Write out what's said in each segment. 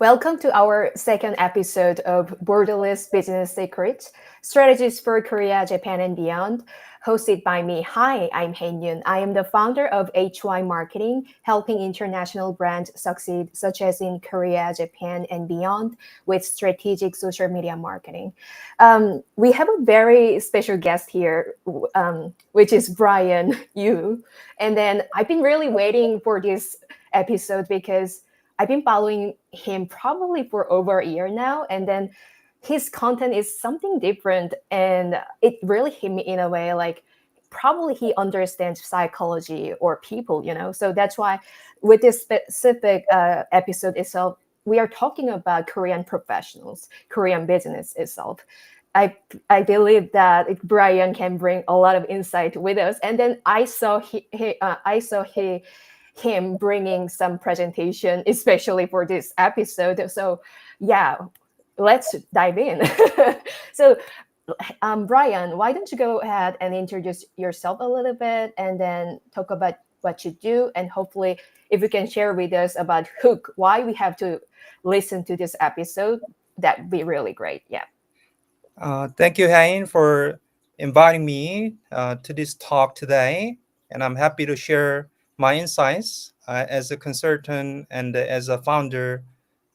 Welcome to our second episode of Borderless Business Secrets, Strategies for Korea, Japan, and Beyond, hosted by me. Hi, I'm Yoon. I am the founder of HY Marketing, helping international brands succeed, such as in Korea, Japan, and beyond, with strategic social media marketing. We have a very special guest here, which is Brian Yoo. And then I've been really waiting for this episode because I've been following him probably for over a year now, and then his content is something different, and it really hit me in a way like probably he understands psychology or people. So that's why with this specific episode itself, we are talking about Korean professionals, Korean business itself. I believe that Brian can bring a lot of insight with us, and then I saw him bringing some presentation, especially for this episode. So, yeah, let's dive in. so, Brian, why don't you go ahead and introduce yourself a little bit and then talk about what you do? And hopefully, if you can share with us about Hook, why we have to listen to this episode, that'd be really great. Yeah. Thank you, Hyein, for inviting me to this talk today. And I'm happy to share my insights as a consultant and as a founder,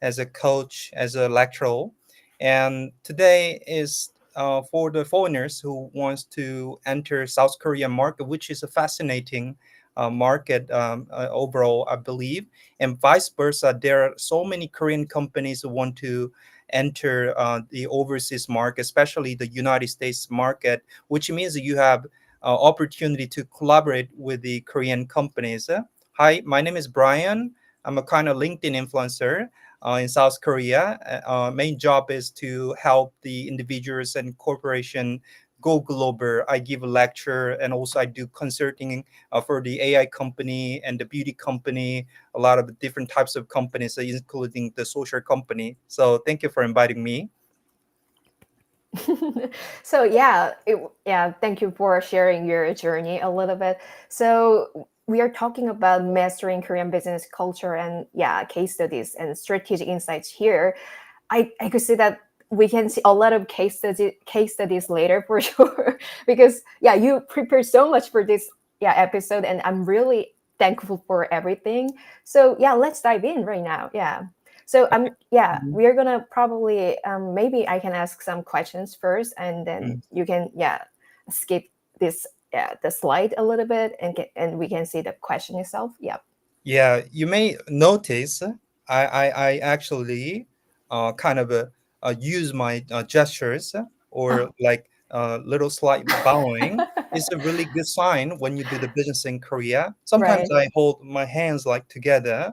as a coach, as a lecturer. And today is for the foreigners who wants to enter South Korean market, which is a fascinating market overall, I believe. And vice versa, there are so many Korean companies who want to enter the overseas market, especially the United States market, which means that you have opportunity to collaborate with the Korean companies. Hi, my name is Brian. I'm a kind of LinkedIn influencer in South Korea. Main job is to help the individuals and corporation go global. I give a lecture and also I do consulting for the AI company and the beauty company, a lot of different types of companies, including the social company. So thank you for inviting me. so yeah, thank you for sharing your journey a little bit. So we are talking about mastering Korean business culture and case studies and strategic insights here. I could see that we can see a lot of case studies later for sure because you prepared so much for this episode, and I'm really thankful for everything. So let's dive in right now. So Mhm. we're gonna probably maybe I can ask some questions first, and then Mm. you can skip this the slide a little bit and we can see the question itself. Yeah. Yeah, you may notice I actually kind of use my gestures or Oh. like little slight bowing. It's a really good sign when you do the business in Korea. Sometimes Right. I hold my hands like together.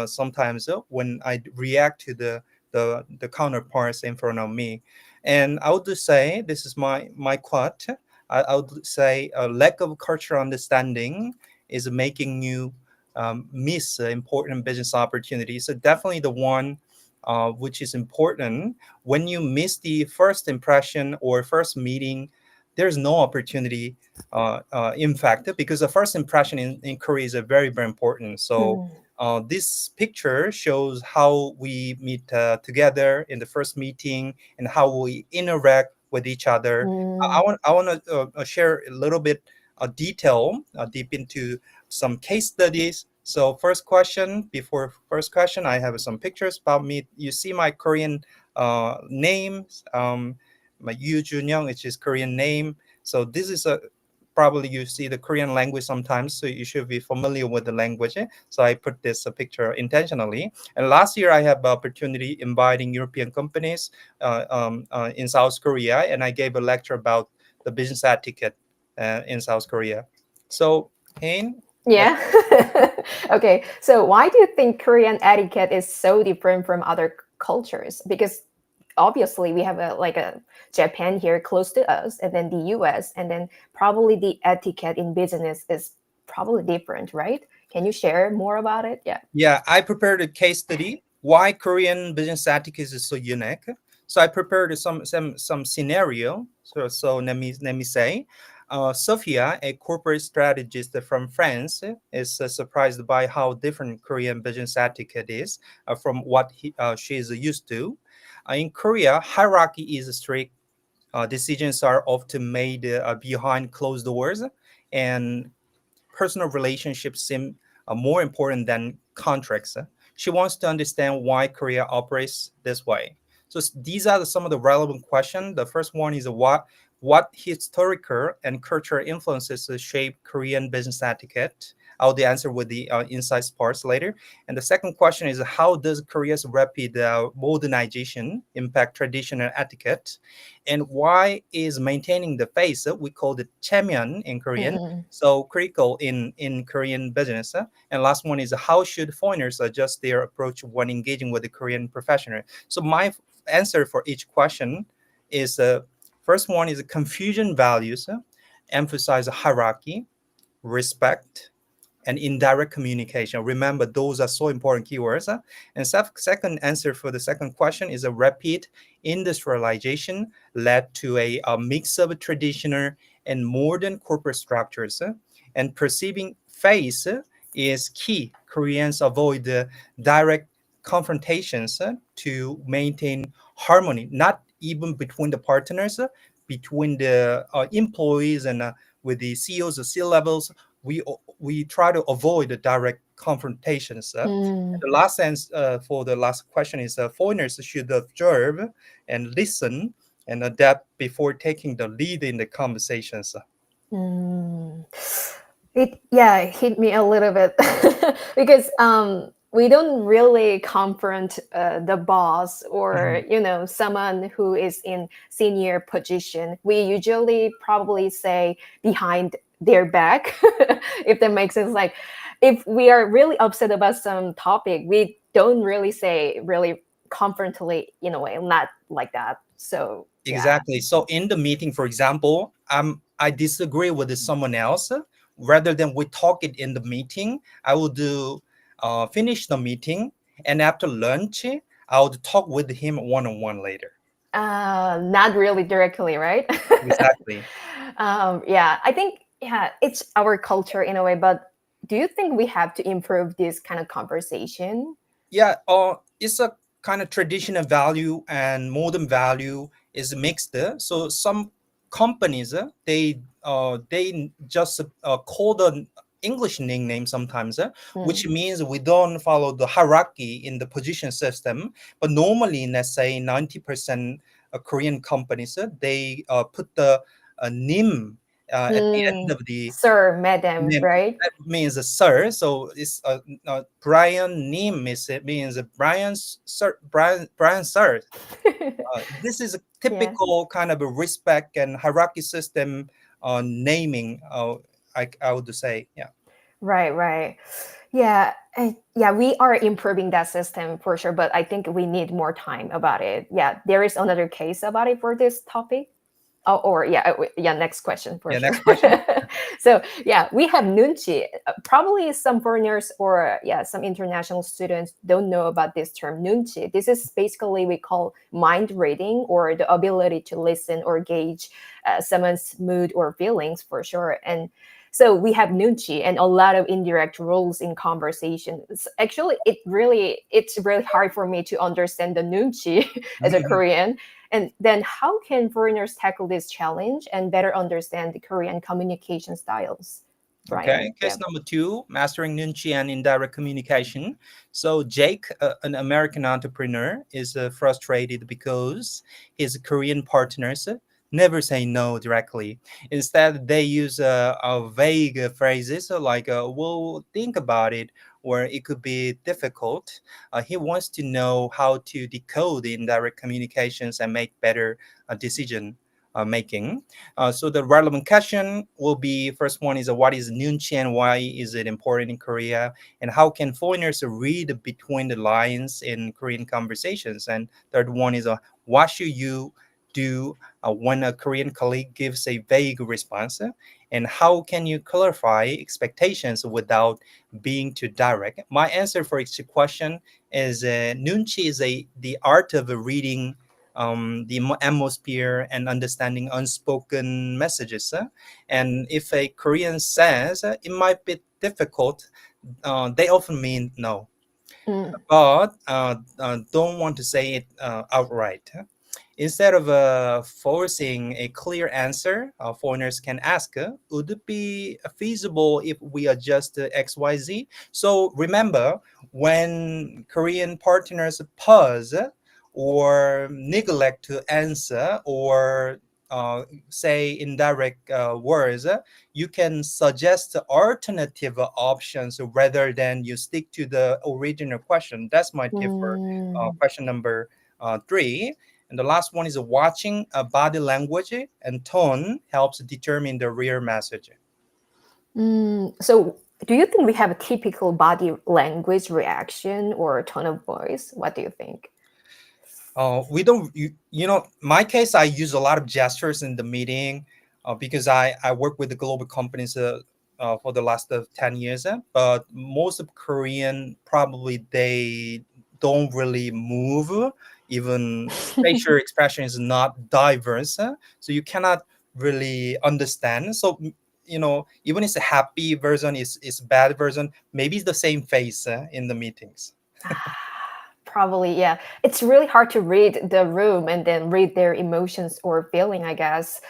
Sometimes when I react to the counterparts in front of me, and I would say this is my quote. I would say a lack of cultural understanding is making you miss important business opportunities. So definitely the one which is important. When you miss the first impression or first meeting, there's no opportunity. In fact, because the first impression in Korea is very, very important. So Mm. this picture shows how we meet together in the first meeting and how we interact with each other. Mm. I want to share a little bit detail deep into some case studies. So first question, I have some pictures about me. You see my Korean names, my Yoo Junyoung, which is Korean name. So this is a probably you see the Korean language sometimes, so you should be familiar with the language. So I put this picture intentionally. And last year I have the opportunity inviting European companies in South Korea, and I gave a lecture about the business etiquette in South Korea. So, Hein, what? Yeah. Okay. So why do you think Korean etiquette is so different from other cultures? Because obviously we have a Japan here close to us, and then the US, and then probably the etiquette in business is probably different, right? Can you share more about it? Yeah. Yeah, I prepared a case study why Korean business etiquette is so unique. So I prepared some scenario. So let me say, Sophia, a corporate strategist from France, is surprised by how different Korean business etiquette is from what she is used to. In Korea, hierarchy is strict. Decisions are often made behind closed doors, and personal relationships seem more important than contracts. She wants to understand why Korea operates this way. So these are some of the relevant questions. The first one is what historical and cultural influences shape Korean business etiquette? I'll answer with the insights parts later. And the second question is how does Korea's rapid modernization impact traditional etiquette? And why is maintaining the face, we call it chaemyeon in Korean, Mm-mm. so critical in Korean business. And last one is how should foreigners adjust their approach when engaging with the Korean professional? So my answer for each question is first one is confusion values, emphasize hierarchy, respect, and indirect communication. Remember, those are so important keywords. And second answer for the second question is a rapid industrialization led to a mix of traditional and modern corporate structures. And perceiving face is key. Koreans avoid the direct confrontations to maintain harmony, not even between the partners, between the employees and with the CEOs, the C levels. We try to avoid the direct confrontations. Mm. The last sense for the last question is foreigners should observe and listen and adapt before taking the lead in the conversations. Mm. It yeah, it hit me a little bit because we don't really confront the boss or Mhm. someone who is in senior position. We usually probably say behind their back, if that makes sense. Like if we are really upset about some topic, we don't really say really confrontally in a way, not like that. So yeah. Exactly. So in the meeting, for example, I disagree with someone else. Rather than we talk it in the meeting, I will do finish the meeting, and after lunch, I would talk with him one on one later. Not really directly, right? Exactly. Yeah, I think yeah, it's our culture in a way. But do you think we have to improve this kind of conversation? Yeah, it's a kind of traditional value and modern value is mixed. So some companies they just call the English nickname sometimes, which Mm. means we don't follow the hierarchy in the position system. But normally, let's say 90% Korean companies they put the nim at the end Mm. of the Sir, madam, name. right? That means sir. So it's Brian Nim is it means Brian sir. This is a Yeah. typical kind of a respect and hierarchy system naming. I would say yeah. Right, right. Yeah, yeah, we are improving that system for sure, but I think we need more time about it. Yeah, there is another case about it for this topic. Oh, or yeah, yeah. Next question for Yeah. sure. Next question. So yeah, we have nunchi. Probably some foreigners or yeah, some international students don't know about this term nunchi. This is basically we call mind reading or the ability to listen or gauge someone's mood or feelings for sure. And so we have nunchi and a lot of indirect roles in conversations. Actually, it's really hard for me to understand the nunchi as a Korean. And then, how can foreigners tackle this challenge and better understand the Korean communication styles? Okay, Brian, yeah. case number two, mastering nunchi and indirect communication. So Jake, an American entrepreneur, is frustrated because his Korean partners never say no directly. Instead, they use vague phrases like "we'll think about it," or "it could be difficult." He wants to know how to decode the indirect communications and make better decision making. So the relevant question will be first one is what is nunchi and why is it important in Korea, and how can foreigners read between the lines in Korean conversations? And third one is what should you do when a Korean colleague gives a vague response, and how can you clarify expectations without being too direct? My answer for each question is nunchi is the art of reading the atmosphere and understanding unspoken messages. And if a Korean says it might be difficult, they often mean no, Mm. but don't want to say it outright. Instead of forcing a clear answer, foreigners can ask, would it be feasible if we adjust XYZ? So remember, when Korean partners pause or neglect to answer or say indirect words, you can suggest alternative options rather than you stick to the original question. That's my tip for Mm. question number three. And the last one is watching body language and tone helps determine the real message. So, do you think we have a typical body language reaction or tone of voice? What do you think? We don't, my case, I use a lot of gestures in the meeting because I work with the global companies for the last 10 years. But most of Korean, probably they don't really move. Even facial expression is not diverse. So you cannot really understand. So, even it's a happy version, is bad version, maybe it's the same face in the meetings. Probably, yeah. It's really hard to read the room and then read their emotions or feeling, I guess.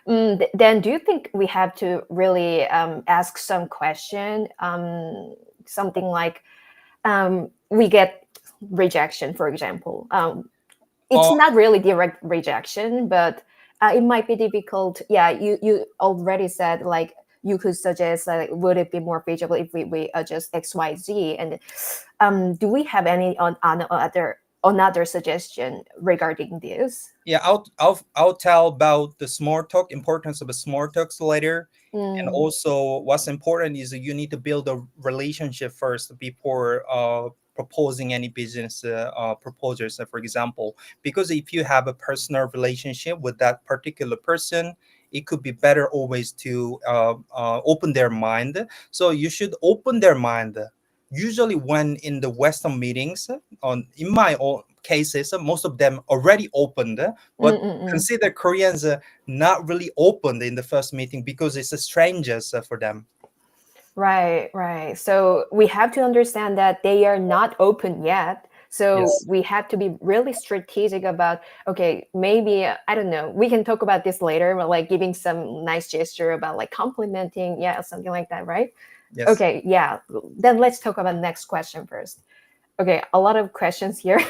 Then, do you think we have to really ask some question, something like we get rejection, for example? It's Uh, not really direct rejection, but it might be difficult. Yeah, you already said like you could suggest like would it be more feasible if we adjust XYZ, and do we have any on other another suggestion regarding this? Yeah, I'll tell about the small talk, importance of the small talks later. And Mm, also what's important is that you need to build a relationship first before proposing any business proposals, for example. Because if you have a personal relationship with that particular person, it could be better always to open their mind. So you should open their mind. Usually when in the Western meetings, in my own cases, most of them already opened, mm, but mm, mm. consider Koreans not really opened in the first meeting because it's a strangers for them. Right, right. So we have to understand that they are not open yet. So Yes, we have to be really strategic about, okay, maybe, I don't know, we can talk about this later, but like giving some nice gesture about like complimenting, yeah, something like that, right? yes. Okay, yeah. Then let's talk about next question first. Okay, a lot of questions here.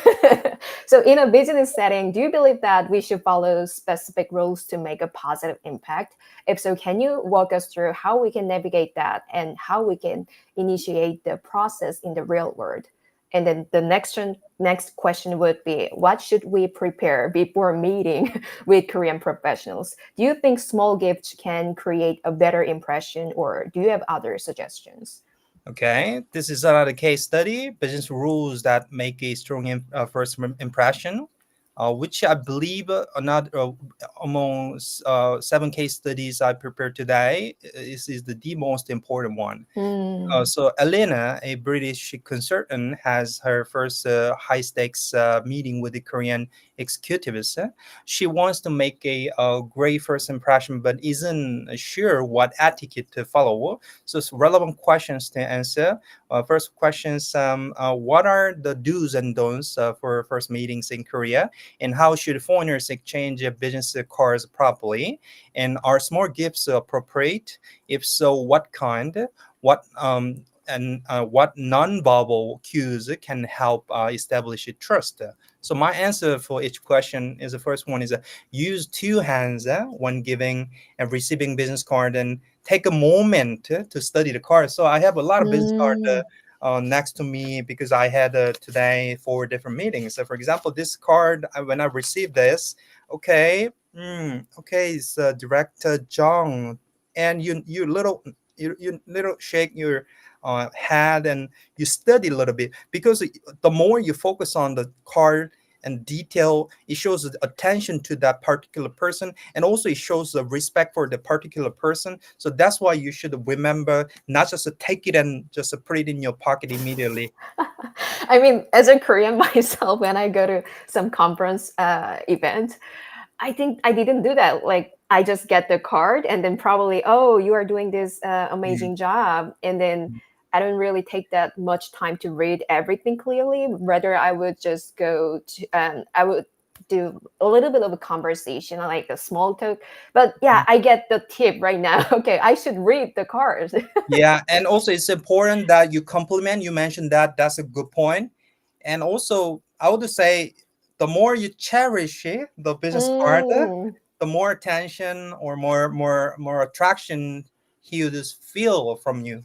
So, in a business setting, do you believe that we should follow specific rules to make a positive impact? If so, can you walk us through how we can navigate that and how we can initiate the process in the real world? And then the next question would be, what should we prepare before meeting with Korean professionals? Do you think small gifts can create a better impression, or do you have other suggestions? Okay, this is another case study, business rules that make a strong first impression, which I believe among seven case studies I prepared today, is the most important one. Hmm. So Elena, a British consultant, has her first high stakes meeting with the Korean executives. She wants to make a great first impression, but isn't sure what etiquette to follow. So it's relevant questions to answer. First questions: what are the do's and don'ts for first meetings in Korea, and how should foreigners exchange business cards properly? And are small gifts appropriate? If so, what kind? What non-verbal cues can help establish a trust. So my answer for each question is the first one is use two hands when giving and receiving business card, and take a moment to study the card. So I have a lot of business card Mm. next to me because I had today four different meetings. So for example, this card, when I received this, okay, okay, it's Director Jong, and you little shake your head and you study a little bit, because the more you focus on the card and detail. It shows the attention to that particular person, and also it shows the respect for the particular person. So that's why you should remember not just to take it and just put it in your pocket immediately. I mean, as a Korean myself, when I go to some conference event, I think I didn't do that. Like, I just get the card and then probably, oh, you are doing this Mm, amazing job. And then I don't really take that much time to read everything clearly. Rather, I would just go to, I would do a little bit of a conversation, like a small talk. But yeah, mm. I get the tip right now. Okay, I should read the cards. Yeah, and also it's important that you compliment. You mentioned that. That's a good point. And also, I would say the more you cherish it, the business card, Mm. the more attention or more attraction he would just feel from you.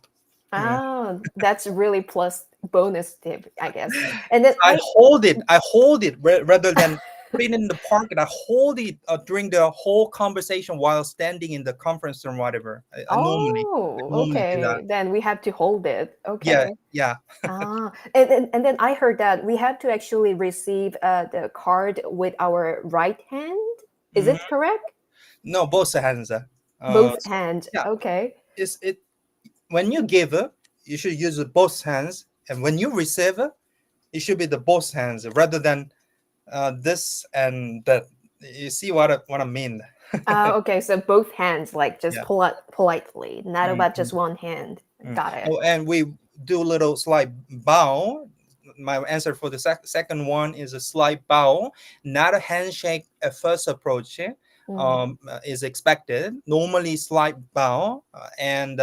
Mm. Oh, that's really plus bonus tip, I guess. And then I hold it. I hold it rather than put it in the pocket. I hold it during the whole conversation while standing in the conference room, whatever. I oh, normally do that. okay. Then we have to hold it. Yeah, Okay. yeah. Ah, and then I heard that we have to actually receive the card with our right hand. Is Mhm. it correct? No, both hands. Both hands. Yeah, Okay. it's it. When you give, you should use both hands, and when you receive, it should be the both hands rather than this and that. You see what I mean? Okay. So both hands, like just Yeah. politely, not about Mhm. just one hand. Mm. Got it. Oh, and we do a little slight bow. My answer for the second one is a slight bow, not a handshake at first approach. Mm, Is expected. Normally, slight bow and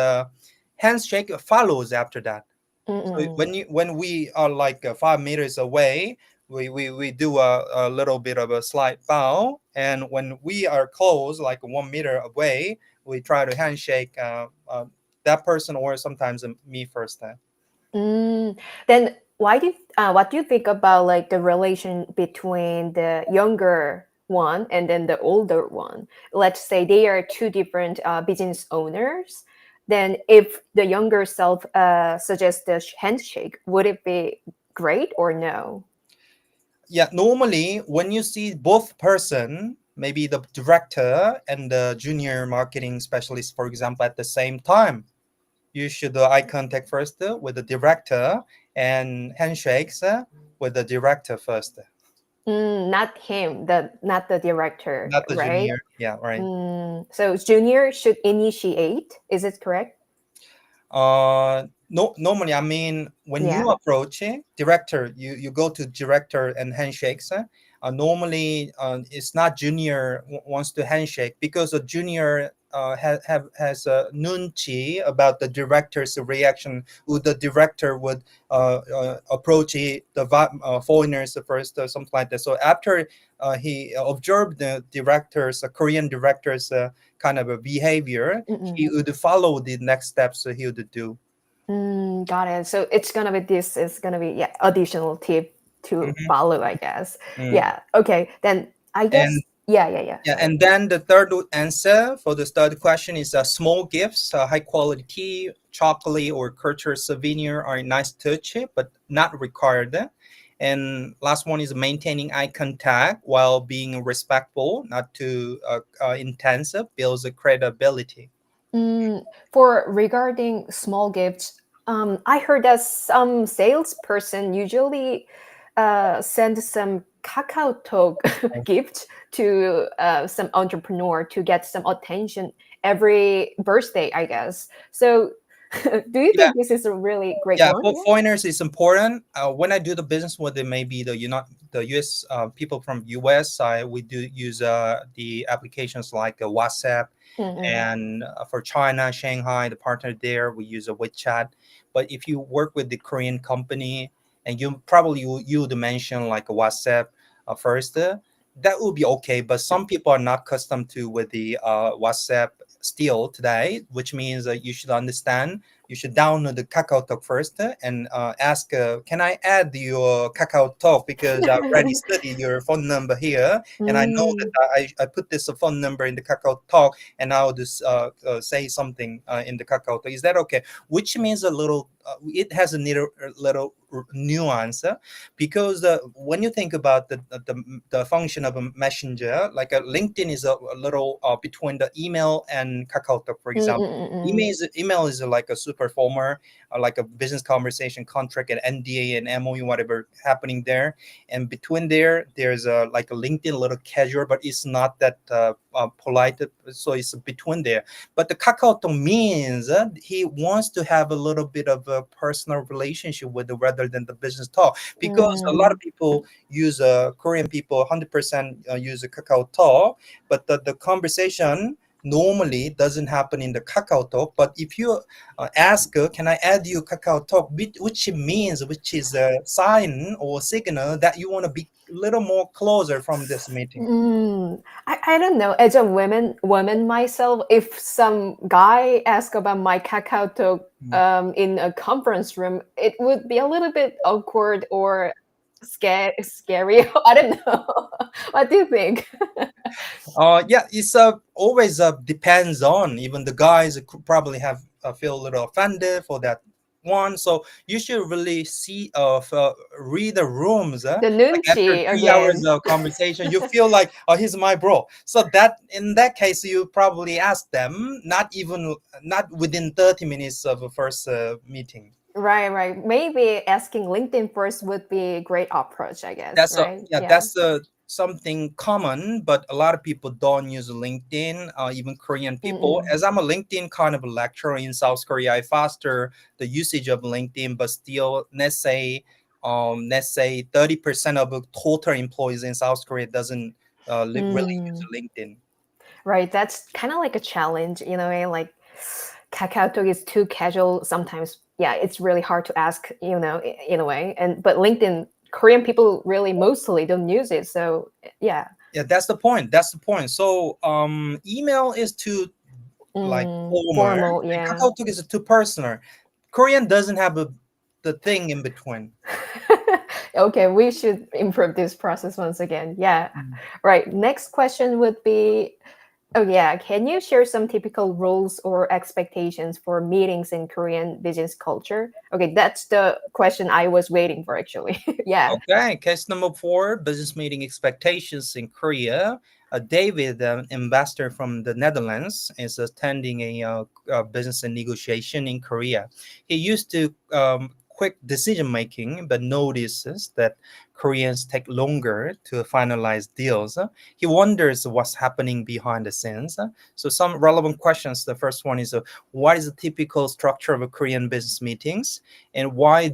handshake follows after that. So mm-mm. when we are like 5 meters away, we do a little bit of a slight bow, and when we are close, like 1 meter away, we try to handshake that person or sometimes me first time. Mm. Then what do you think about like the relation between the younger one and then the older one? Let's say they are two different business owners. Then if the younger self suggests the handshake, would it be great or no? Yeah, normally when you see both person, maybe the director and the junior marketing specialist, for example, at the same time, you should eye contact first with the director and handshakes with the director first, Not him, not the director, not the right? junior. Yeah, right. So junior should initiate. Is it correct? No, normally, I mean, when you Yeah. approach director, you go to director and handshakes. Normally, it's not junior wants to handshake because the junior has a nunchi about the director's reaction. Would the director would approach foreigners first or something like that. So after he observed the director's Korean director's kind of a behavior, Mm-mm. he would follow the next steps he would do. Got it. So it's gonna be this is gonna be yeah additional tip to Mhm. follow, I guess. Mm. Yeah. Okay. Then I And guess yeah. yeah, Sorry. and then the third answer for the third question is small gifts, high quality tea, chocolate, or cultural souvenir are a nice touch, but not required. And last one is maintaining eye contact while being respectful, not too intensive, builds a credibility. For regarding small gifts, I heard that some salesperson usually send some kakao talk gift to some entrepreneur to get some attention every birthday, I guess. So, do you Yeah, think this is a really great yeah, one? for foreigners it's important. When I do the business with maybe the US people from US side, we do use the applications like WhatsApp, Mm-mm. and for China, Shanghai, the partner there, we use a WeChat. But if you work with the Korean company, and you would mention like a WhatsApp first, that would be okay. But some people are not accustomed to with the WhatsApp still today, which means you should understand. You should download the KakaoTalk first and ask, can I add your KakaoTalk because I already studied your phone number here, and I know that Mm, I put this phone number in the KakaoTalk, and I'll just say something in the KakaoTalk. Is that okay? Which means a little it has a little nuance, because when you think about the function of a messenger, like a LinkedIn is a little between the email and KakaoTalk, for example. Email is like a super former, like a business conversation, contract, and NDA and MOU, whatever happening there. And between there's like a LinkedIn, a little casual, but it's not that polite. So it's between there. But the KakaoTalk means he wants to have a little bit of a personal relationship with it rather than the business talk. Because a lot of people use Korean people 100% use a KakaoTalk, but the conversation normally doesn't happen in the KakaoTalk. But if you ask, can I add you KakaoTalk, which is a sign or signal that you want to be a little more closer from this meeting. I don't know. As a woman myself, if some guy ask about my Kakao Talk in a conference room, it would be a little bit awkward or scary. I don't know. What do you think? Yeah, it's always depends on, even the guys could probably have feel a little offended for that one. So you should really see read the rooms. The Like after nunchi 3 hours again. of conversation, you feel like, oh, he's my bro. So that in that case, you probably ask them, not within 30 minutes of the first meeting. Right. Maybe asking LinkedIn first would be a great approach, I guess, That's a right? yeah, Yeah. that's something common, but a lot of people don't use LinkedIn, even Korean people. As I'm a LinkedIn kind of a lecturer in South Korea, I foster the usage of LinkedIn, but still, let's say 30% of the total employees in South Korea doesn't really use LinkedIn. Right. That's kind of like a challenge, like Kakao Talk is too casual sometimes. Yeah, it's really hard to ask, in a way. But LinkedIn, Korean people really mostly don't use it. So yeah. Yeah, that's the point. That's the point. So email is too like formal, Formal, and yeah. KakaoTalk is too personal. Korean doesn't have the thing in between. Okay, we should improve this process once again. Yeah. Right. Next question would be, oh yeah, can you share some typical rules or expectations for meetings in Korean business culture? Okay, that's the question I was waiting for actually. Yeah. Okay, case number 4, business meeting expectations in Korea. David, an investor from the Netherlands, is attending a business and negotiation in Korea. He used to quick decision making, but notices that Koreans take longer to finalize deals. He wonders what's happening behind the scenes. So, some relevant questions. The first one is, what is the typical structure of a Korean business meetings? And why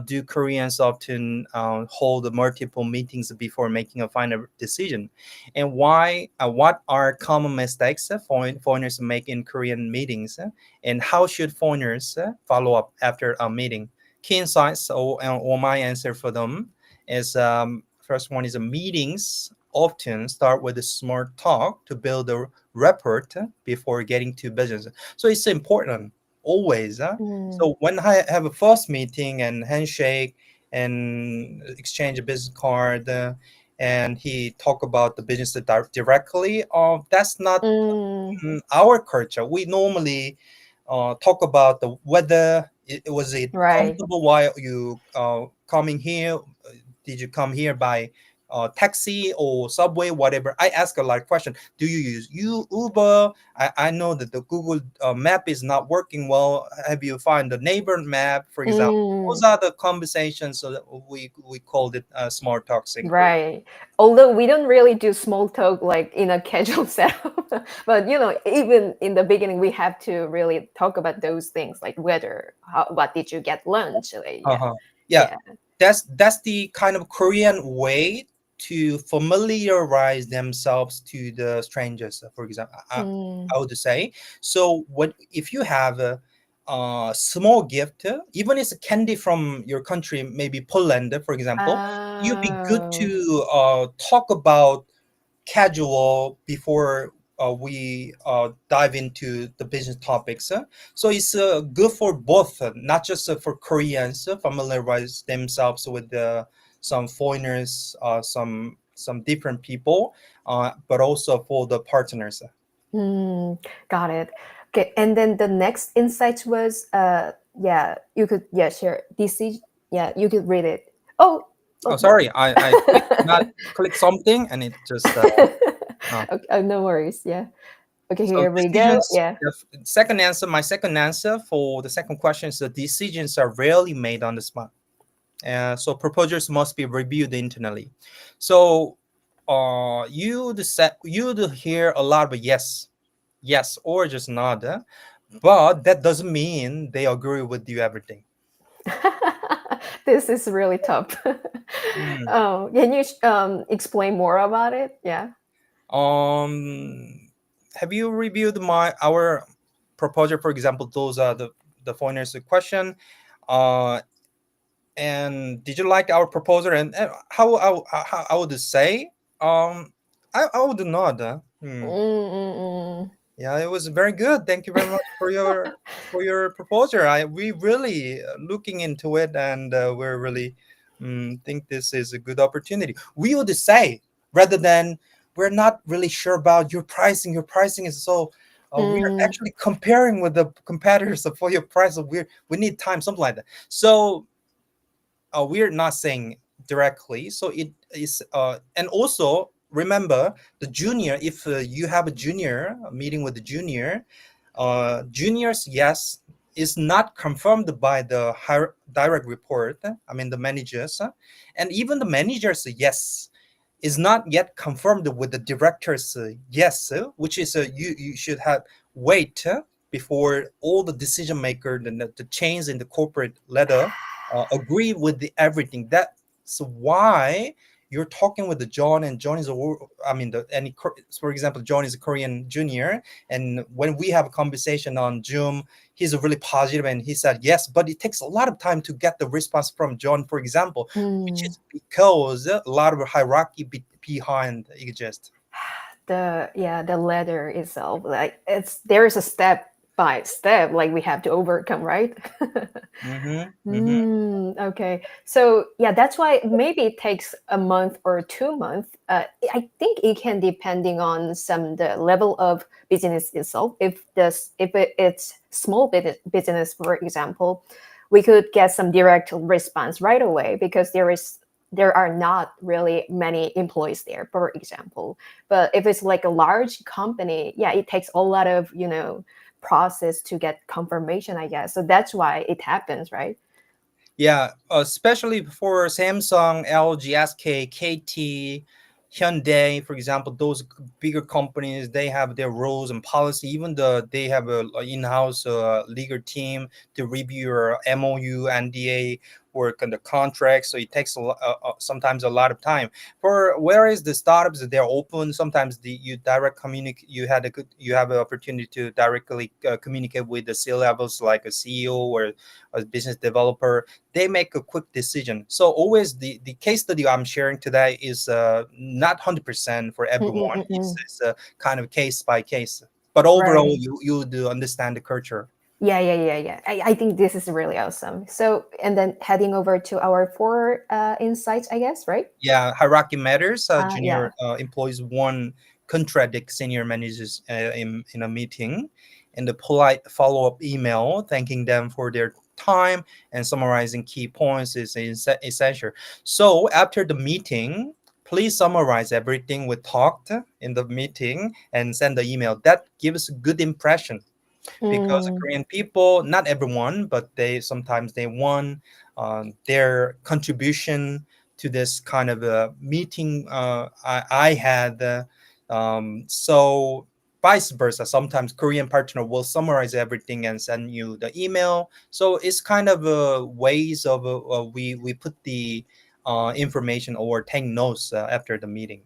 do Koreans often hold multiple meetings before making a final decision? And why? What are common mistakes foreigners make in Korean meetings? And how should foreigners follow up after a meeting? Key insights, or my answer for them is, first one is, meetings often start with a small talk to build a rapport before getting to business. So it's important always. So when I have a first meeting and handshake and exchange a business card, and he talk about the business directly, that's not our culture. We normally talk about the weather. Was it Right. comfortable while you coming here? Did you come here by taxi or subway, whatever? I ask a lot of questions. Do you use Uber? I know that the Google map is not working well. Have you find the neighbor map, for example? Those are the conversations, so that we called it smart talks in Korea. Right. Although we don't really do small talk like in a casual setup, but even in the beginning, we have to really talk about those things like whether, what did you get lunch? Like, yeah, Uh-huh. Yeah, yeah. that's the kind of Korean way to familiarize themselves to the strangers. For example, I would say, so. What if you have a small gift, even it's a candy from your country, maybe Poland, for example, you'd be good Oh, to talk about casual before we dive into the business topics. So it's good for both, not just for Koreans familiarize themselves with some foreigners, some different people, but also for the partners. got it. Okay, and then the next insight was Yeah, you could, yeah, share DC. Yeah, you could read it. Oh, Oh, oh. sorry, I not click something and it just uh, Okay, no worries. Yeah. Okay, so here we go. decisions. Yeah. The second answer, my second answer for the second question is the decisions are rarely made on the spot. So proposals must be reviewed internally. So you'd hear a lot of yes, yes, or just nod, but that doesn't mean they agree with you everything. This is really tough. Mm. Oh, can you explain more about it? Yeah. Um, have you reviewed our proposal? For example, those are the foreigners question. Uh, and did you like our proposal? And how I would say, I would nod. Mm-mm-mm. Yeah, it was very good. Thank you very much for your proposal. We really looking into it, and we're really think this is a good opportunity. We would say rather than we're not really sure about your pricing. Your pricing is so. We're Mm, actually comparing with the competitors for your price. We need time, something like that. So we're not saying directly. So it is, and also remember the junior. If you have a junior a meeting with the junior, juniors, yes, is not confirmed by the direct report. I mean the managers, and even the managers, yes, is not yet confirmed with the directors. Yes, which is you should have wait before all the decision maker, the chains in the corporate ladder agree with the everything. That's why you're talking with the John, and John is I mean for example, John is a Korean junior, and when we have a conversation on Zoom, he's really positive and he said yes, but it takes a lot of time to get the response from John, for example, which mm. is because a lot of hierarchy behind exist. The letter itself, like there is a step by step, like we have to overcome, right? Mm-hmm. Mm-hmm. Okay. So yeah, that's why maybe it takes a month or 2 months. I think it can depending on some the level of business itself. It's small business, for example, we could get some direct response right away because there are not really many employees there, for example. But if it's like a large company, yeah, it takes a lot of process to get confirmation, I guess. So that's why it happens, right? Yeah, especially for Samsung, LG, SK, KT, Hyundai, for example, those bigger companies, they have their rules and policy. Even they have a in-house legal team to review your MOU, NDA, work on the contract. So it takes sometimes a lot of time. For whereas the startups, they're open. Sometimes you direct communicate. You have an opportunity to directly communicate with the C levels like a CEO or a business developer. They make a quick decision. So always the case study I'm sharing today is not 100% for everyone. Mm-mm-mm-mm. It's a kind of case by case. But Right. overall, you do understand the culture. Yeah. I think this is really awesome. So, and then heading over to our four insights, I guess, right? Yeah, hierarchy matters. Yeah. Junior employees one contradict senior managers in a meeting, and the polite follow-up email thanking them for their time and summarizing key points is essential. So after the meeting, please summarize everything we talked in the meeting and send the email. That gives a good impression because Mm, Korean people, not everyone, but they want their contribution to this kind of a meeting I had. So vice versa, sometimes Korean partner will summarize everything and send you the email. So it's kind of ways of we put the information or take notes after the meeting.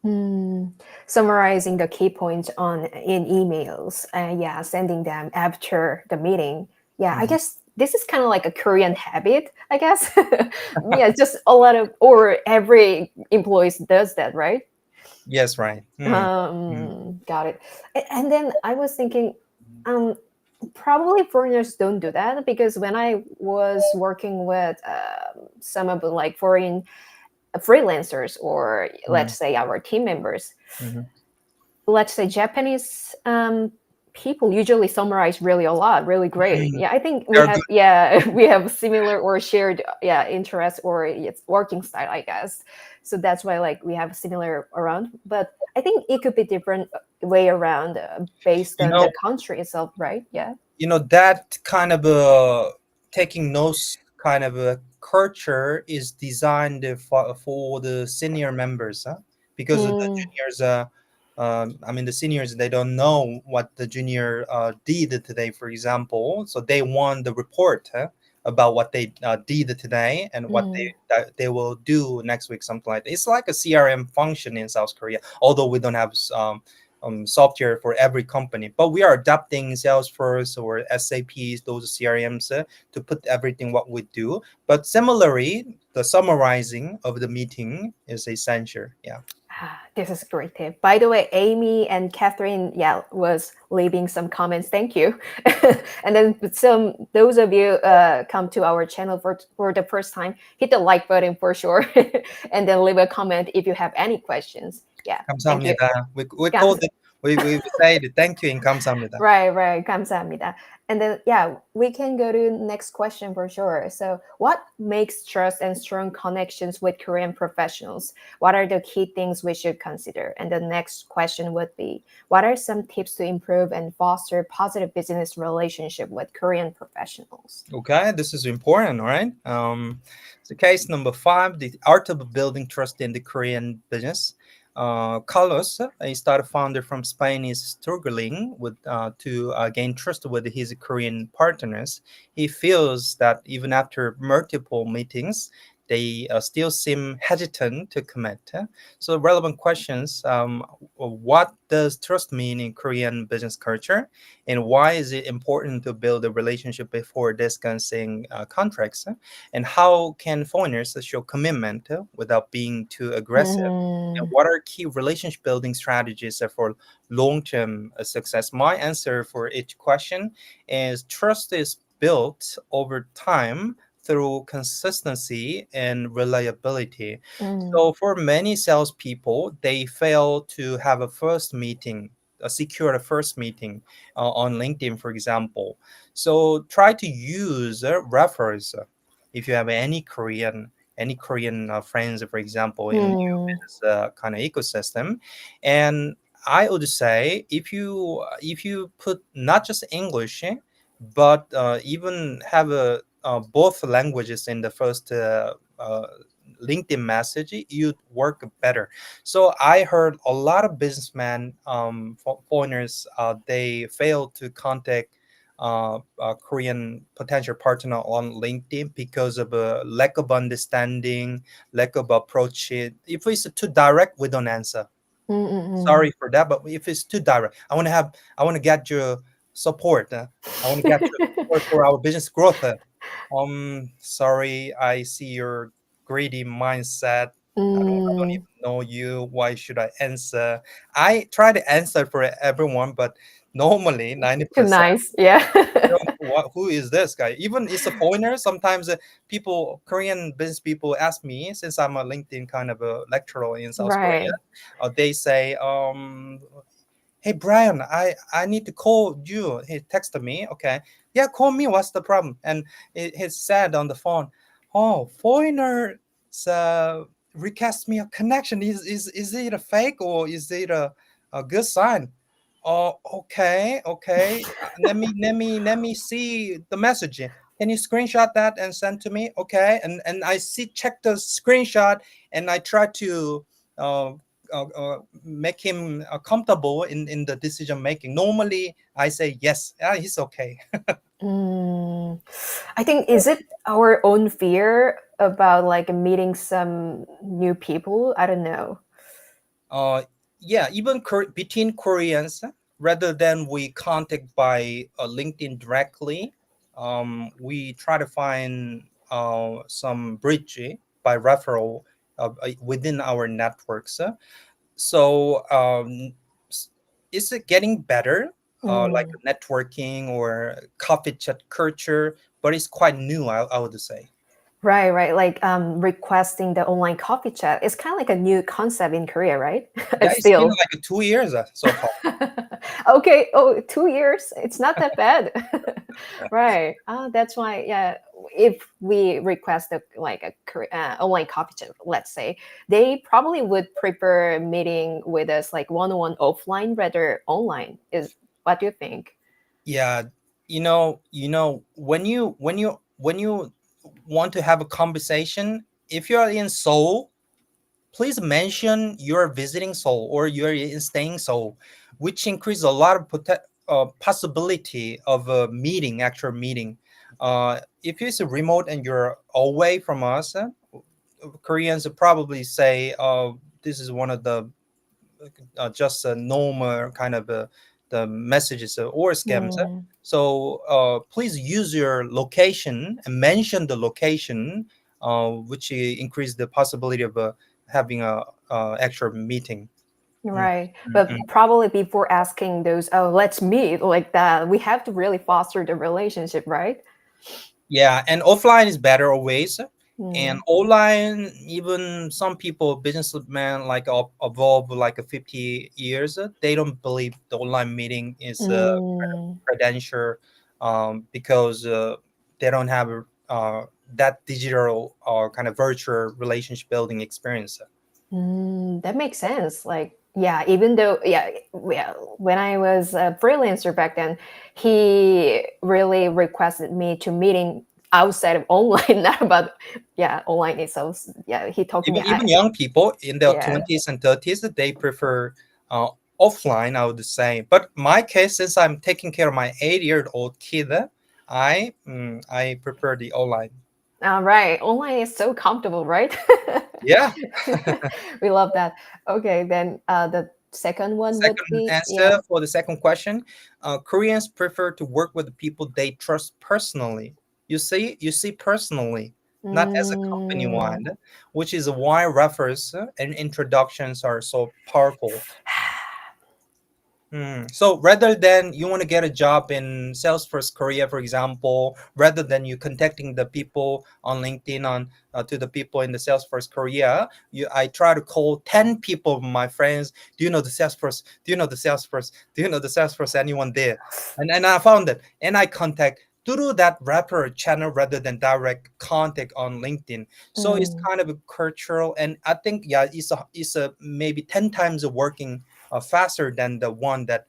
mm. Summarizing the key points on in emails, yeah, sending them after the meeting. Yeah, I Mhm. guess this is kind of like a Korean habit, I guess. Yeah, just a lot of, or every employee does that, right? Yes, right. Mm. Mm. Got it. And then I was thinking, um, probably foreigners don't do that because when I was working with some of the like foreign freelancers or Mm. let's say our team members, Mhm. let's say Japanese people usually summarize really a lot, really great. Mm, Yeah, I think we they're have, good. yeah, we have similar or shared, yeah, interest or it's working style, I guess. So that's why like we have similar around, but I think it could be different way around based You on know, the country itself, right? Yeah. that kind of taking notes kind of a culture is designed for the senior members, huh? Because of the Mm, juniors, I mean the seniors, they don't know what the junior did today, for example, so they want the report, huh, about what they did today and what mm, they will do next week, something like that. It's like a CRM function in South Korea, although we don't have software for every company, but we are adapting Salesforce or SAPs, those CRMs, to put everything what we do. But similarly, the summarizing of the meeting is essential. Yeah. this is a great tip. By the way, Amy and Catherine, yeah, was leaving some comments. Thank you. And then some those of you come to our channel for the first time, hit the like button for sure, and then leave a comment if you have any questions. Yeah, thank you. 감사합니다. We called it. We say it. Thank you in 감사합니다. Right, right. 감사합니다. And then, yeah, we can go to next question for sure. So, what makes trust and strong connections with Korean professionals? What are the key things we should consider? And the next question would be, what are some tips to improve and foster positive business relationship with Korean professionals? Okay, this is important, all right? So case number 5, the art of building trust in the Korean business. Carlos, a startup founder from Spain, is struggling with to gain trust with his Korean partners. He feels that even after multiple meetings, they still seem hesitant to commit. So relevant questions, what does trust mean in Korean business culture? And why is it important to build a relationship before discussing contracts? And how can foreigners show commitment without being too aggressive? And Mm, what are key relationship building strategies for long-term success? My answer for each question is trust is built over time through consistency and reliability. mm, So for many salespeople, they fail to have a first meeting, secure a first meeting on LinkedIn, for example. So try to use referrals if you have any Korean friends, for example, in your mm, business kind of ecosystem. And I would say if you put not just English, but even have both languages in the first LinkedIn message, you'd work better. So I heard a lot of businessmen, foreigners, they fail to contact a Korean potential partner on LinkedIn because of a lack of understanding, lack of approach. If it's too direct, we don't answer. mm, mm, Sorry for that, but if it's too direct, I want to get your support. I want to get your support for our business growth. Sorry, I see your greedy mindset. I don't mm. even know you. Why should I answer? I try to answer for everyone, but normally Too 90%. nice. Yeah. Don't know who is this guy? Even it's a foreigner. Sometimes Korean business people ask me, since I'm a LinkedIn kind of a lecturer in South Korea, Right. they say, "Hey Brian, I need to call you." He texted me, "Okay, yeah, call me. What's the problem?" And he said on the phone, "Oh, foreigner request me a connection. Is it a fake or is it a good sign?" Oh, okay, okay. Let me see the message. Can you screenshot that and send to me? Okay, and I check the screenshot and I try to uh, make him comfortable in the decision making. Normally, I say yes, he's okay. Mm, I think is it our own fear about like meeting some new people? I don't know. Uh, yeah, even between Koreans, rather than we contact by LinkedIn directly, we try to find some bridge by referral within our networks. So s- is it getting better, like Mm, networking or coffee chat culture? But it's quite new, I would say. right, right. Like requesting the online coffee chat. It's kind of like a new concept in Korea, right? Yeah, It's it's been still. like 2 years so far. Okay. Oh, 2 years. It's not that bad. Right. That's why. Yeah. If we request like online coffee chat, let's say, they probably would prefer meeting with us like one-on-one offline rather online. Is what do you think? Yeah, when you want to have a conversation, if you are in Seoul, please mention you're visiting Seoul or you're in staying Seoul, which increases a lot of possibility of a meeting, actual meeting. If it's a remote and you're away from us, Koreans would probably say, this is one of the just a normal kind of the messages or scams. Mm, So please use your location and mention the location, which increase the possibility of having a actual meeting. Mm, right. mm, mm. But probably before asking those, oh, let's meet like that, we have to really foster the relationship, right? Yeah, and offline is better always. And Mm, online, even some people, businessmen like evolve like a 50 years, they don't believe the online meeting is mm, credential, because they don't have that digital or kind of virtual relationship building experience. that makes sense. Like, yeah, even though, yeah, when I was a freelancer back then, he really requested me to meeting outside of online, not about, yeah, online itself. Yeah, he told me, Even young people in their yeah. 20s and 30s, they prefer uh, offline, I would say. But my case, since I'm taking care of my 8-year-old kid, I prefer the online. All right. Online is so comfortable, right? Yeah. We love that. Okay, then the second one would Second be, yeah. answer for the second question, Koreans prefer to work with the people they trust personally. You see personally, not as a company Mm. wide, which is why referrals and introductions are so powerful. So rather than you want to get a job in Salesforce Korea, for example, rather than you contacting the people on LinkedIn on to the people in the Salesforce Korea, I try to call 10 people, my friends. Do you know the Salesforce? Do you know the Salesforce? Do you know the Salesforce? Anyone there? And I found it, and I contact through that rapper channel rather than direct contact on LinkedIn. So it's Mm. kind of a cultural, and I think yeah, it's a maybe 10 times working faster than the one that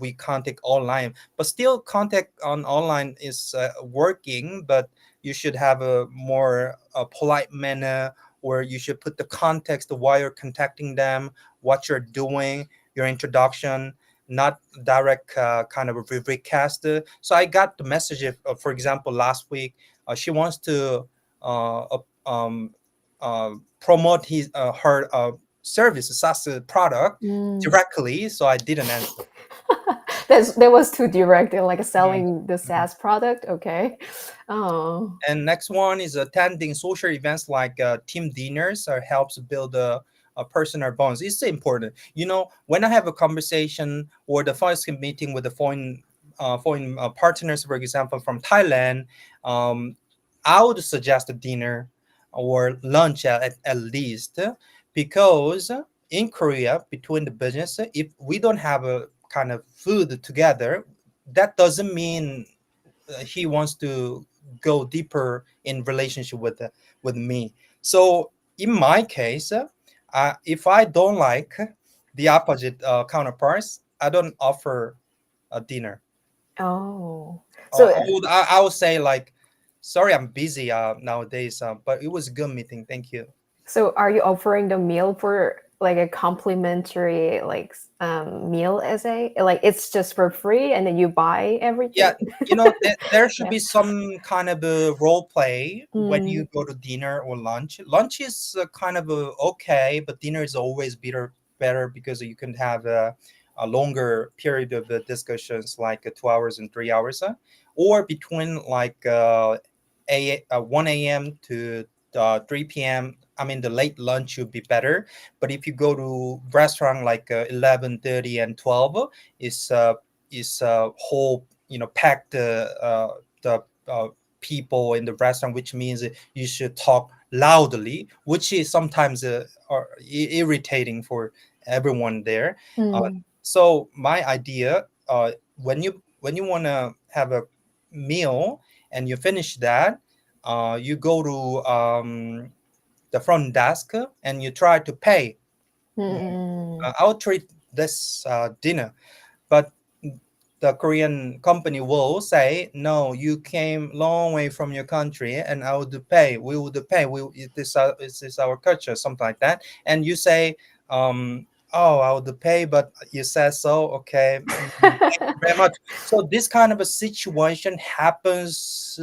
we contact online. But still, contact on online is working, but you should have a more polite manner, or you should put the context of why you're contacting them, what you're doing, your introduction, not direct kind of a recast. So I got the message, if, for example, last week, she wants to promote her service, SaaS product Mm. directly, so I didn't answer. That was too direct, like Mm, selling the mm. SaaS product. Okay. Oh. And next one is attending social events like team dinners or helps build a personal bonds. It's important. When I have a conversation or the first meeting with the foreign partners, for example, from Thailand, um, I would suggest a dinner or lunch at least, because in Korea, between the business, if we don't have a kind of food together, that doesn't mean he wants to go deeper in relationship with me. So in my case, if I don't like the opposite counterparts, I don't offer a dinner. Oh. uh, So I would say like, sorry, I'm busy nowadays, but it was a good meeting, thank you. So are you offering the meal for like a complimentary like meal as a like it's just for free and then you buy Yeah, everything? there should Yeah. be some kind of a role play when Mm, you go to dinner or lunch. Lunch is kind of okay, but dinner is always better because you can have a longer period of discussions, like 2 hours and 3 hours, or between like 1 a.m. to 3 p.m. I mean, the late lunch would be better. But if you go to restaurant like 11:30 and 12, is whole, packed the people in the restaurant, which means you should talk loudly, which is sometimes irritating for everyone there. uh, mm, so my idea, when you want to have a meal and you finish that, you go to the front desk and you try to pay. I'll treat this dinner, but the Korean company will say, no, you came long way from your country, and I would pay. We would pay. This is our culture, something like that. And you say, oh, I would pay, but you said so. Okay, thank you very much. So this kind of a situation happens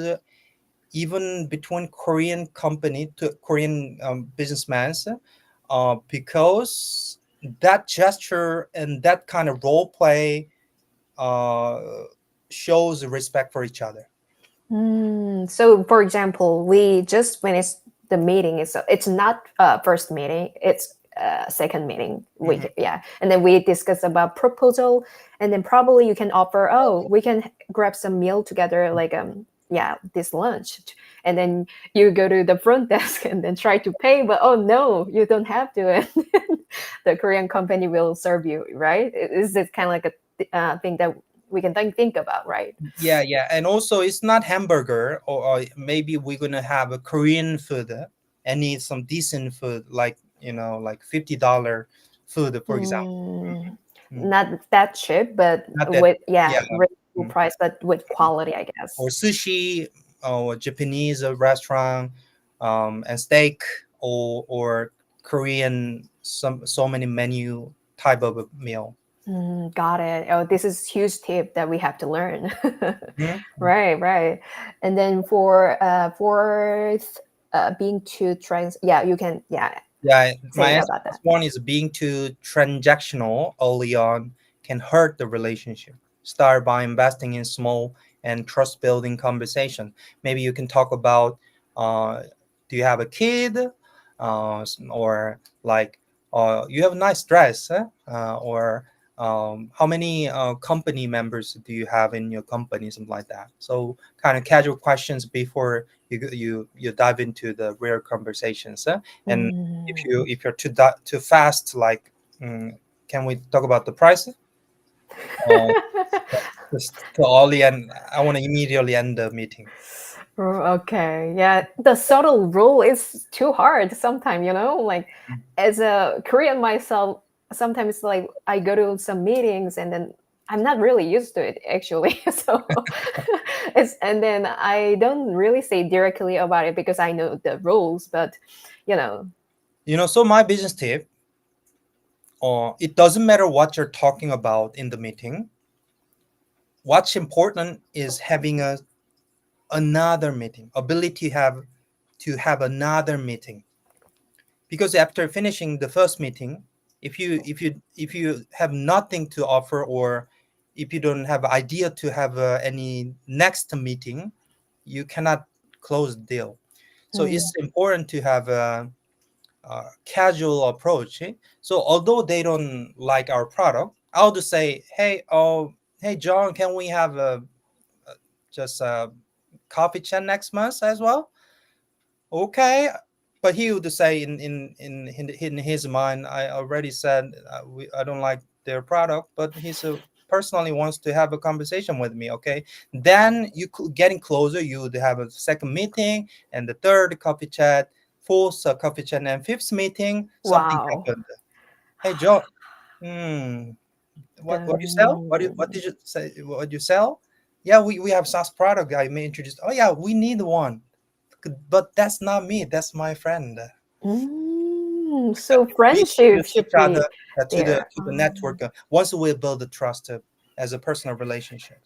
even between Korean company to Korean businessmen, because that gesture and that kind of role play uh, shows respect for each other. So, for example, we just finished the meeting. It's not first meeting. It's second meeting. And then we discuss about proposal, and then probably you can offer. Oh, we can grab some meal together, like this lunch, and then you go to the front desk and then try to pay, but oh no, you don't have to. And the Korean company will serve you, right? Is it kind of like a thing that we can think about, right? Yeah, and also it's not hamburger, or maybe we're gonna have a Korean food and need some decent food, like like $50 food, for example. Not that cheap, but Not that, with yeah, reasonable price, but with quality, I or guess. sushi, or Japanese restaurant, and steak, or Korean, so many menu type of a meal. Got it. Oh, this is huge tip that we have to learn. Mhm. Right. And then for being too trans, you can Yeah, my say answer about to this that. one is being too transactional early on can hurt the relationship. Start by investing in small and trust building conversation. Maybe you can talk about, do you have a kid? Or like, you have a nice dress, huh? Or how many company members do you have in your company? Something like that. So kind of casual questions before you dive into the real conversations. And if you're too fast, like, can we talk about the price? Uh, just to Ollie, and I want to immediately end the meeting. Okay, yeah, the subtle rule is too hard sometimes, like as a Korean myself, sometimes like I go to some meetings and then I'm not really used to it actually. So and then I don't really say directly about it because I know the rules, but you know. So my business tip, it doesn't matter what you're talking about in the meeting. What's important is having another meeting, ability to have another meeting. Because after finishing the first meeting, if you have nothing to offer, or if you don't have idea to have any next meeting, you cannot close the deal. So it's important to have a casual approach. So although they don't like our product, I'll just say, hey John, can we have just a coffee chat next month as well? Okay, but he would say in his mind, I already said, I don't like their product, but personally wants to have a conversation with me. Okay, then getting closer, you would have a second meeting and the third coffee chat, fourth coffee chat, and fifth meeting. Something Wow. happened. Hey Joe, hmm, what you sell? What did you say? What you sell? Yeah, we have SaaS product. I may introduce. Oh yeah, we need one, but that's not me. That's my friend. So We friendship introduce should each other be to the there. to the network. Once we build the trust as a personal relationship.